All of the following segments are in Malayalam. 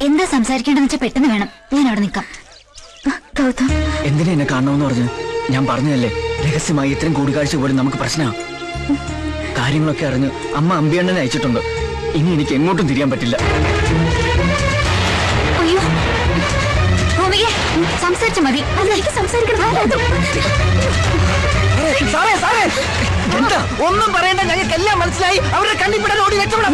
എന്താ സംസാരിക്കേണ്ടെന്ന് വെച്ചാൽ പെട്ടെന്ന് വേണം. ഞാൻ അവിടെ നിൽക്കാം. എന്തിനാ എന്നെ കാണണമെന്ന് പറഞ്ഞു? ഞാൻ പറഞ്ഞതല്ലേ, രഹസ്യമായി ഇത്രയും കൂടിക്കാഴ്ച പോലും നമുക്ക് പ്രശ്നമാണ്. കാര്യങ്ങളൊക്കെ അറിഞ്ഞ് അമ്മ അമ്പിയണ്ണനെ അയച്ചിട്ടുണ്ട്. ഇനി എനിക്ക് എങ്ങോട്ടും തിരിയാൻ പറ്റില്ല. അയ്യോ സംസാരിച്ച മതി. അതിലേക്ക് സംസാരിക്കണം. എന്താ ഒന്നും പറയണ്ട, ഞങ്ങൾക്കെല്ലാം മനസ്സിലായി. അവരുടെ കണ്ണിപ്പിടാൻ ഓടി വെച്ചോളാം.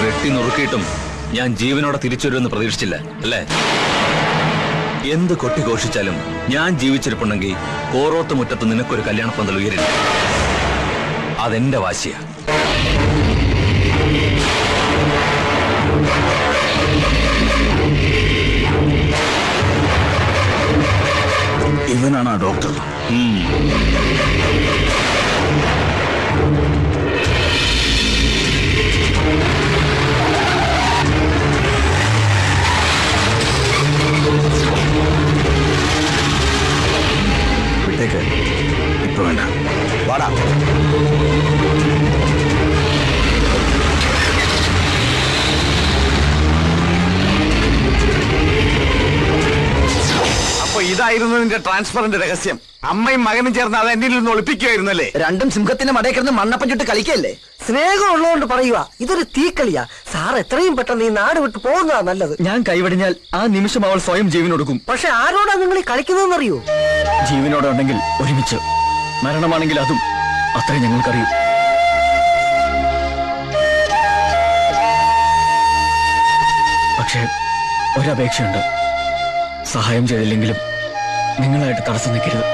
വെട്ടി നുറുക്കിയിട്ടും ഞാൻ ജീവനോടെ തിരിച്ചു വരുമെന്ന് പ്രതീക്ഷിച്ചില്ല അല്ലേ? എന്ത് കൊട്ടിഘോഷിച്ചാലും ഞാൻ ജീവിച്ചിരിപ്പുണ്ടെങ്കിൽ കോറോത്ത് മുറ്റത്ത് നിനക്കൊരു കല്യാണപ്പന്തൽ ഉയരില്ല. അതെന്റെ വാശിയാ. ഇവനാണ് ഡോക്ടർ. വിട്ടേക്ക്, ഇപ്പൊ വേണ്ട. വാടാ. അപ്പൊ ഇതായിരുന്നു നിന്റെ ട്രാൻസ്ഫറിന്റെ രഹസ്യം. അമ്മയും മകനും ചേർന്ന് അത് എന്നിൽ നിന്ന് ഒളിപ്പിക്കുകയായിരുന്നല്ലേ? രണ്ടും സിംഹത്തിന്റെ മടയിൽ കിടന്ന് മണ്ണപ്പം ചുട്ട് കളിക്കല്ലേ? സ്നേഹം ഉള്ളതുകൊണ്ട് പറയുക, ഇതൊരു തീക്കളിയാ. സാർ എത്രയും പെട്ടെന്ന് ഈ നാട് വിട്ട് പോകുന്നതാ നല്ലത്. ഞാൻ കൈവടിഞ്ഞാൽ ആ നിമിഷം അവൾ സ്വയം ജീവനൊടുക്കും. പക്ഷെ ആരോടാ നിങ്ങൾ ഈ കളിക്കുന്നതെന്നറിയോ? ജീവനോടെ ഉണ്ടെങ്കിൽ ഒരുമിച്ച്, മരണമാണെങ്കിൽ അതും. അത്രേ ഞങ്ങൾക്കറിയൂ. പക്ഷേ ഒരപേക്ഷയുണ്ട്. സഹായം ചെയ്തില്ലെങ്കിലും നിങ്ങളായിട്ട് തടസ്സം നിൽക്കരുത്.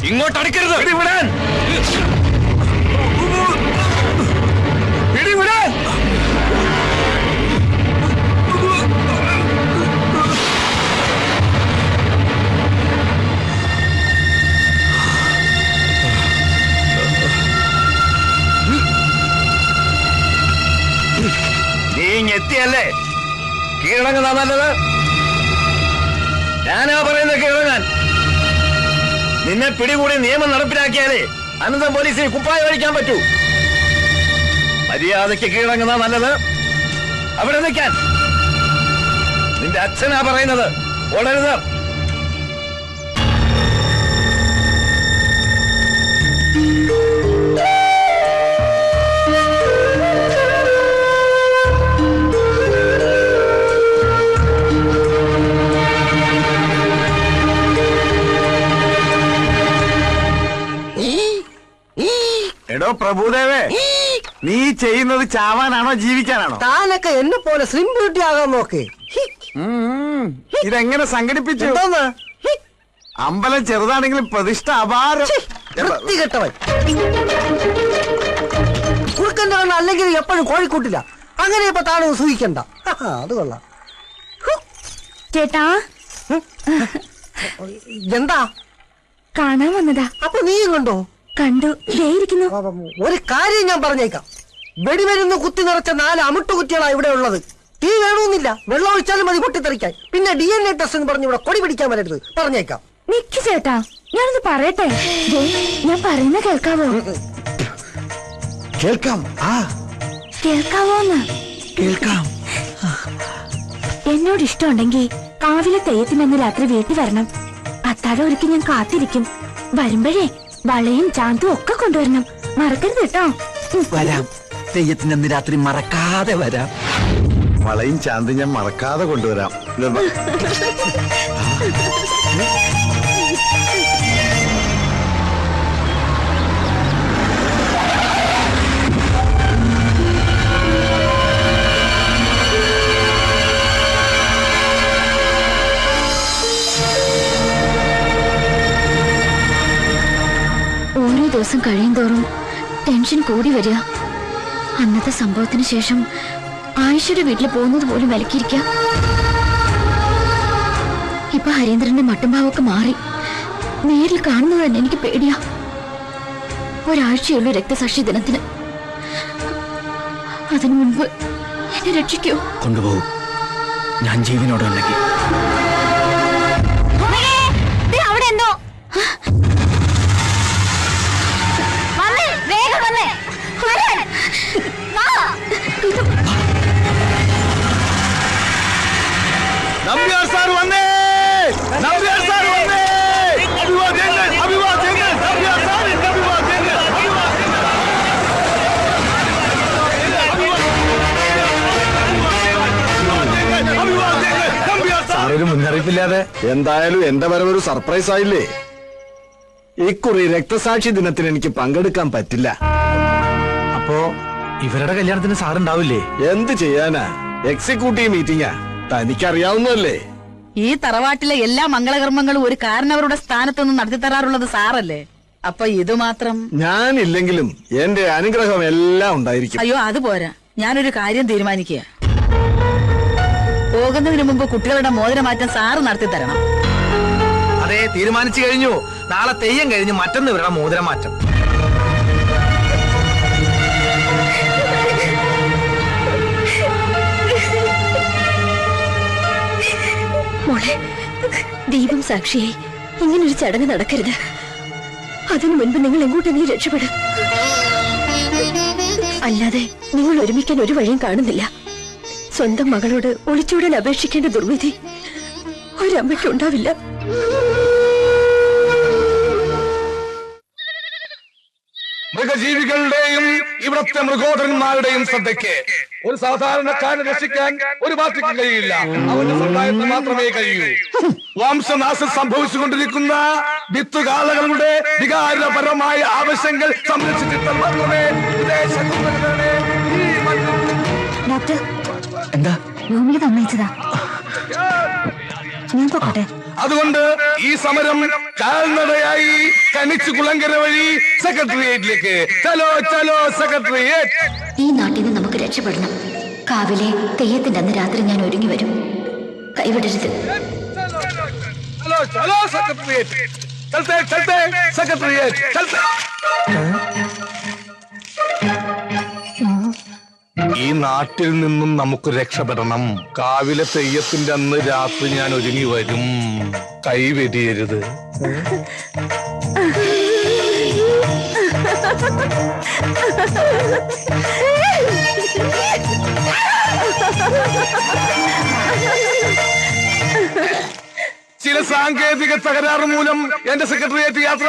ഇങ്ങോട്ട് അടിക്കരുത്. പിടിവിടാൻ. നീ ഇങ്ങെത്തിയല്ലേ? കീഴടങ്ങുന്ന നല്ലത്. ഞാനാ പറയുന്നത് കീഴടങ്ങാൻ. നിന്നെ പിടികൂടി നിയമം നടപ്പിലാക്കിയാലേ അനന്തം പോലീസിന് കുപ്പായ കഴിക്കാൻ പറ്റൂ. മര്യാദയ്ക്ക് കീഴടങ്ങുന്ന നല്ലത്. അവിടെ നിൽക്കാൻ. നിന്റെ അച്ഛനാ പറയുന്നത്. ഓടരുത്. എടോ പ്രഭുദേവേ, നീ ചെയ്യുന്നത് ചാവാനാണോ ജീവിക്കാനാണോ? താനൊക്കെ എന്നെ പോലെ സ്ലിം ബ്യൂട്ടി ആകാൻ നോക്ക്. ഇതെങ്ങനെ സംഘടിപ്പിച്ചു? അമ്പലം ചെറുതാണെങ്കിലും പ്രതിഷ്ഠ അപാരം. വൃത്തികെട്ടവൻ. കുറുക്കന്റെ കണ്ണ് അല്ലെങ്കിൽ എപ്പോഴും കോഴിക്കൂട്ടില്ല. അങ്ങനെ ഇപ്പൊ താനൊന്ന് സൂഹിക്കണ്ട. അത് കൊള്ളാം. ചേട്ടാ എന്താ കാണാൻ വന്നതാ. അപ്പൊ നീയും കണ്ടോ? കണ്ടു. ഇരിക്കുന്നു. ഒരു കാര്യം ഞാൻ പറഞ്ഞേക്കാം. വെടിമരുന്ന് കുത്തി നിറച്ച 4 അമിട്ട് കുറ്റികളാ ഇവിടെ ഉള്ളത്. തീ വേണമെന്നില്ല, വെള്ളം ഒഴിച്ചാലും മതി പൊട്ടിത്തെറിക്കാൻ. പിന്നെ DNA ടെസ്റ്റ് എന്ന് പറഞ്ഞ് ഇവിടെ കൊടി പിടിക്കാൻ വരരുത്, പറഞ്ഞേക്കാം. നിക്ക് ചേട്ടാ, ഞാനൊന്ന് പറയട്ടെ. ഞാൻ പറയുന്ന കേൾക്കാവോ? കേൾക്കാം. കേൾക്കാവോന്ന്? കേൾക്കാം. എന്നോട് ഇഷ്ടമുണ്ടെങ്കിൽ കാവിലെ തെയ്യത്തിനന്ന് രാത്രി വീട്ടിൽ വരണം. അത്താഴം ഒരുക്കി ഞാൻ കാത്തിരിക്കും. വരുമ്പോഴേ വളയും ചാന്തും ഒക്കെ കൊണ്ടുവരണം. മറക്കരുത് കേട്ടോ. വരാം. തെയ്യത്തിന്റെ അന്ന് രാത്രി മറക്കാതെ വരാം. വളയും ചാന്തി ഞാൻ മറക്കാതെ കൊണ്ടുവരാം. ഓരോ ദിവസം കഴിയുന്തോറും ടെൻഷൻ കൂടി വരിക. അന്നത്തെ സംഭവത്തിന് ശേഷം ആയിഷയുടെ വീട്ടിൽ പോകുന്നത് പോലും വിലക്കിയിരിക്കുക. ഇപ്പൊ ഹരീന്ദ്രന്റെ മട്ടുംഭാവൊക്കെ മാറി. നേരിൽ കാണുന്നത് തന്നെ എനിക്ക് പേടിയാ. ഒരാഴ്ചയുള്ളൂ രക്തസാക്ഷി ദിനത്തിന്. അതിനു മുൻപ് എന്നെ രക്ഷിക്കൂ. കൊണ്ടുപോകും. ഞാൻ ജീവനോടുണ്ടെങ്കിൽ. അവിടെ എന്തോ നമ്പ്യാർ സാർ വന്നേ. നമ്പ്യാർ സാർ വന്നേ. അഭിവാദ്യങ്ങൾ, അഭിവാദ്യങ്ങൾ. നമ്പ്യാർ സാറിന്റെ അഭിവാദ്യങ്ങൾ. സാറൊരു മുന്നറിയിപ്പില്ലാതെ എന്തായാലും എന്റെ വരവൊരു സർപ്രൈസ് ആയില്ലേ? ഇക്കുറി രക്തസാക്ഷി ദിനത്തിന് എനിക്ക് പങ്കെടുക്കാൻ പറ്റില്ല. അപ്പോ ഇവരുടെ കല്യാണത്തിന് സാറുണ്ടാവില്ലേ? എന്ത് ചെയ്യാനാ? എക്സിക്യൂട്ടീവ് മീറ്റിംഗാ. തനിക്കറിയാവുന്നല്ലേ? ഈ തറവാട്ടിലെ എല്ലാ മംഗളകർമ്മങ്ങളും ഒരു കാരണവരുടെ സ്ഥാനത്തൊന്നും നടത്തി തരാറുള്ളത് സാറല്ലേ. അപ്പൊ ഇത് മാത്രം? ഞാനില്ലെങ്കിലും എന്റെ അനുഗ്രഹം എല്ലാം ഉണ്ടായിരിക്കും. അയ്യോ അത് പോരാ. ഞാനൊരു കാര്യം തീരുമാനിക്കുക. പോകുന്നതിന് മുമ്പ് കുട്ടികളുടെ മോതിരമാറ്റം സാറ് നടത്തി തരണം. അതെ, തീരുമാനിച്ചു കഴിഞ്ഞു. നാളെ തെയ്യം കഴിഞ്ഞ് മറ്റൊന്ന് ഇവരുടെ മോതിരമാറ്റം. മോളെ, ദീപം സാക്ഷിയായി ഇങ്ങനൊരു ചടങ്ങ് നടക്കരുത്. അതിനു മുൻപ് നിങ്ങൾ എങ്ങോട്ടെങ്കിലും രക്ഷപ്പെടും. അല്ലാതെ നിങ്ങൾ ഒരുമിക്കാൻ ഒരു വഴിയും കാണുന്നില്ല. സ്വന്തം മകളോട് ഒളിച്ചോടാൻ അപേക്ഷിക്കേണ്ട ദുർവിധി ഒരമ്മയ്ക്ക് ഉണ്ടാവില്ല. മൃഗജീവികളുടെയും ഇവിടത്തെ മൃഗോദരന്മാരുടെയും ശ്രദ്ധയ്ക്ക് ഒരു സാധാരണക്കാരനെ രക്ഷിക്കാൻ ഒരു പാർട്ടിക്ക് കഴിയില്ല. അവന്റെ സമുദായത്തിന് മാത്രമേ കഴിയൂ. വംശനാശം സംഭവിച്ചുകൊണ്ടിരിക്കുന്ന വിത്തുകാലകളുടെ വികാരപരമായ ആവശ്യങ്ങൾ സംരക്ഷിച്ചിട്ടാൽ മാത്രമേ ഡോക്ടർ, എന്താ? ഭൂമിക സമ്മതിച്ചതാ. ഞാൻ പോകട്ടെ. അതുകൊണ്ട് ഈ സമരം കാൽനടയായി കനിച്ചു കുളങ്കര വഴി സെക്രട്ടേറിയറ്റിലേക്ക്. ചലോ ചലോ സെക്രട്ടേറിയറ്റ്. ഈ നാട്ടിൽ നിന്ന് നമുക്ക് രക്ഷപ്പെടണം. കാവിലെ തെയ്യത്തിന്റെ അന്ന് രാത്രി ഞാൻ ഒരുങ്ങി വരും. കൈവിടരുത്. ചലോ ചലോ സെക്രട്ടേറിയറ്റ്. ചലത്തെ ചലത്തെ സെക്രട്ടേറിയറ്റ് ചലത്തെ. ഈ നാട്ടിൽ നിന്നും നമുക്ക് രക്ഷപ്പെടണം. കാവിലെ തെയ്യത്തിന്റെ അന്ന് രാത്രി ഞാൻ ഒരുങ്ങി വരും. കൈവെടിയരുത്. സാങ്കേതിക തകരാറ് മൂലം എന്റെ സെക്രട്ടേറിയറ്റ് യാത്ര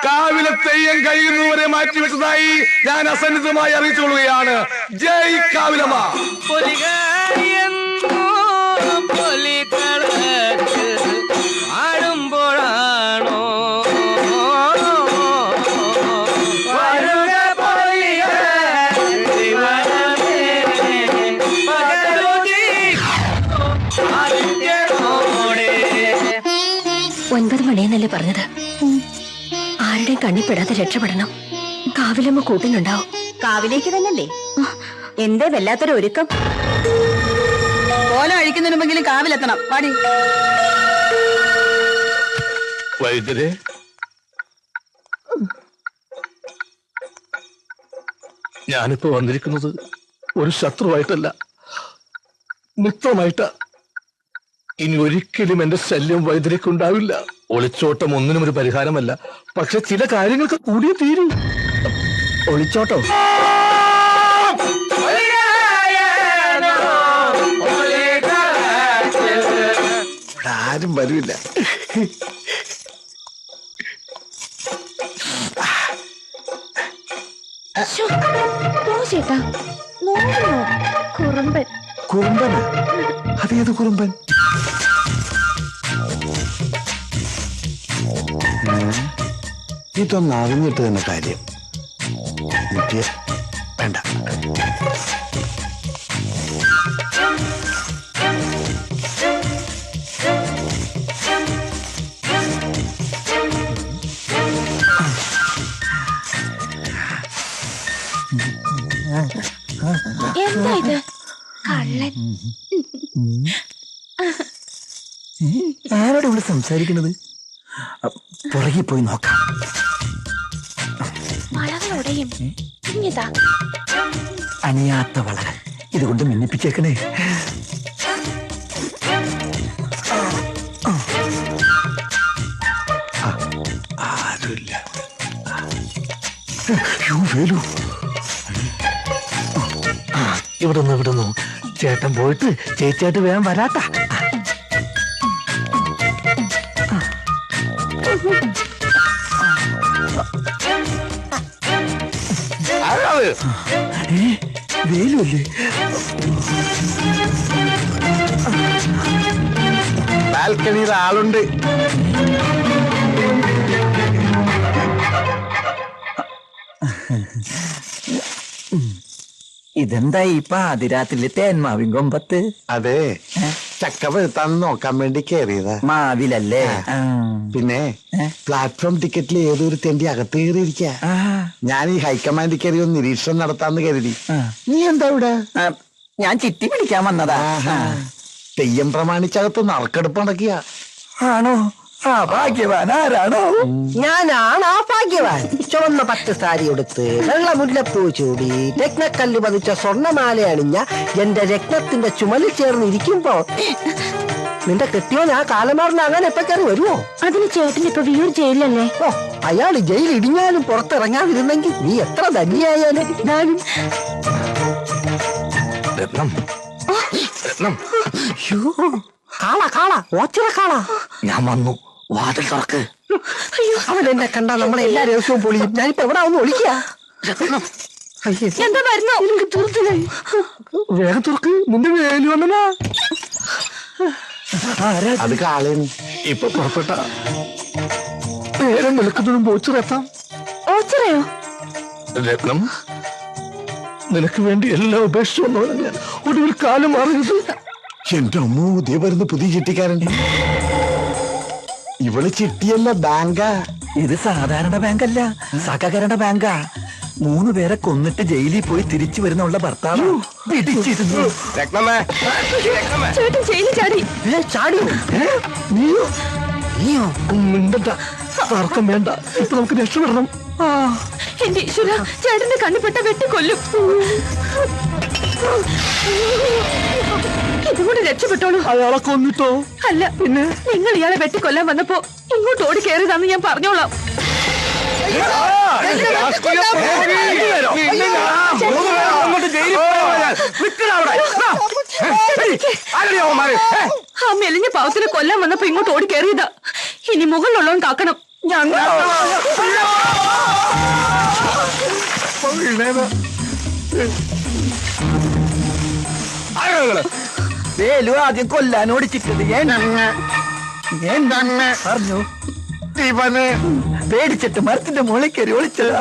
കാവിലെ തെയ്യം കഴിയുന്നവരെ മാറ്റിവെച്ചതായി ഞാൻ അസന്നിധമായി അറിയിച്ചുകൊള്ളുകയാണ്. ജയ് കാവിലമ്മ. ആടുമ്പോഴാണോ ഒൻപത് മണിയെന്നല്ലേ പറഞ്ഞത്? ആരുടെയും കണ്ണിപ്പെടാതെ രക്ഷപ്പെടണം. കാവിലമ്മ കൂട്ടിനുണ്ടാവും. കാവിലേക്ക് തന്നല്ലേ? എന്തേ വല്ലാത്തൊരു ഒരുക്കം. ഓല അഴിക്കുന്നതിന് മുമ്പെങ്കിലും കാവിലെത്തണം. പാടി. വൈദ്യരെ, ഞാനിപ്പോ വന്നിരിക്കുന്നത് ഒരു ശത്രുവായിട്ടല്ല, മിത്രമായിട്ടാ. ഇനി ഒരിക്കലും എന്റെ ശല്യം വൈദ്യരക്കുണ്ടാവില്ല. ഒളിച്ചോട്ടം ഒന്നിനും ഒരു പരിഹാരമല്ല. പക്ഷെ ചില കാര്യങ്ങൾക്ക് കൂടിയേ തീരൂ. ഒളിച്ചോട്ടോ? ഇവിടെ ആരും വരില്ല. ചേട്ടാ കുറുമ്പൻ. കുറുമ്പൻ? അതേത് കുറുമ്പൻ? ഇതൊന്നും അറിഞ്ഞിട്ട് തന്നെ കാര്യം. വേണ്ട. എന്താ ഇത്? കള്ളൻ. ആരോട് ഇവിടെ സംസാരിക്കുന്നത്? പുറകെ പോയി നോക്കാം. വളകളോടെയും അണിയാത്ത വളകൾ ഇതുകൊണ്ട് മിന്നിപ്പിച്ചേക്കണേ. ആരുമില്ല. വേലു, ഇവിടുന്നു ചേട്ടൻ പോയിട്ട് ചേച്ചിയായിട്ട് വേഗം വരാത്ത. വേലുവല്ലേ? ബാൽക്കണിയിൽ ആളുണ്ട്. ഇതെന്താ ഇപ്പൊ അതിരാത്രിയിലെ തേന്മാവിൻ കൊമ്പത്ത്? അതെ, ചക്ക പഴുത്താന്ന് നോക്കാൻ വേണ്ടി കയറിയതാ. മാവിലല്ലേ? പിന്നെ പ്ലാറ്റ്ഫോം ടിക്കറ്റിൽ ഏതൊരു തെണ്ടി അകത്ത് കയറിയിരിക്ക. ഞാൻ ഈ ഹൈക്കമാൻഡിൽ കയറി ഒന്ന് നിരീക്ഷണം നടത്താന്ന് കരുതി. നീ എന്താ ഇവിടെ? ഞാൻ ചിട്ടി പിടിക്കാൻ വന്നതാ. തെയ്യം പ്രമാണിച്ചകത്ത് നറുക്കെടുപ്പ് നടക്കിയ. ആണോ? ആ ഭാഗ്യവാൻ ആരാണോ? ഞാനാണ് ആ ഭാഗ്യവാൻ. ചുവന്ന പട്ട് സാരി എടുത്ത് വെള്ള മുല്ലപ്പൂ ചൂടി രത്നക്കല്ല് പതിച്ച സ്വർണ്ണമാല അണിഞ്ഞ എന്റെ രത്നത്തിന്റെ ചുമലിൽ ചേർന്ന് ഇരിക്കുമ്പോ നിന്റെ കെട്ടിയോൻ ആ കാലമാറിനാകാൻ എപ്പോ കയറി വരുമോ? അതിന് ചേട്ടൻ ഇപ്പൊ വിയൂർ ജയിലല്ലേ? ഓ, അയാൾ ജയിൽ ഇടിഞ്ഞാലും പുറത്തിറങ്ങാതിരുന്നെങ്കിൽ നീ എത്ര ധന്യായാലും ഞാനും. രത്നം, രത്നം, കാള ഓച്ചിറ കാള. ഞാൻ വന്നു, വാതിൽ തുറക്ക്. അവൻ എന്നെ കണ്ടാ നമ്മളെ എല്ലാ ദിവസവും പൊളിയും. ഞാനിപ്പോ എവിടെ ഒന്ന് ഒളിക്കുക. എന്താ വരുന്നോ? എനിക്ക് തീർച്ചയായി വേഗം തുറക്ക്. നിന്റെ വേലു വന്നനാ. അത് കാളേന്ന്. ഇപ്പൊ പുറപ്പെട്ട നേരം നിൽക്കുന്നതും ഓച്ചിറെത്താം. ഓച്ചിറയോ? രത്നം, നിനക്ക് വേണ്ടി എല്ലാം ഉപേക്ഷിച്ചു വന്നവനെ ഞാൻ. ഒടുവിൽ കാലം മാറിയത്. എന്റെ അമ്മ, ഇതേ വരുന്ന പുതിയ ചിട്ടിക്കാരൻ. ഇവള് ചിട്ടിയല്ല, ബാങ്കാ. ഇത് സാധാരണ ബാങ്കല്ല, സഹകരണ ബാങ്കാ. 3 പേരെ കൊന്നിട്ട് ജയിലിൽ പോയി തിരിച്ചു വരുന്നുള്ള ഭർത്താവ് പിടിച്ചിരുന്നു. ചേട്ടൻ ജയിലിൽ ചാടി. ചാടിയോ? നീയോ? മിണ്ടണ്ട, തർക്കം വേണ്ട. ഇപ്പൊ നമുക്ക് രക്ഷപ്പെടണം. എന്റെ ഈശ്വര, ചേട്ടന്റെ കണ്ണിപ്പെട്ട വെട്ടിക്കൊല്ലും. ഇതുകൊണ്ട് രക്ഷപ്പെട്ടോളൂ. അയാളെ കൊന്നിട്ടോ? അല്ല, പിന്നെ നിങ്ങൾ ഇയാളെ വെട്ടിക്കൊല്ലാൻ വന്നപ്പോ ഇങ്ങോട്ട് ഓടി കയറിയതാന്ന് ഞാൻ പറഞ്ഞോളാം. ആ മെലിഞ്ഞ പാവത്തിനെ കൊല്ലാൻ വന്നപ്പോ ഇങ്ങോട്ട് ഓടി കയറിയതാ. ഇനി മുകളിലുള്ളവൻ കാക്കണം. വേലു ആദ്യം കൊല്ലാൻ ഓടിച്ചിട്ടത് പറഞ്ഞു. ഇവന് പേടിച്ചിട്ട് മരത്തിന്റെ മുകളിൽ കയറി ഒളിച്ചതാ.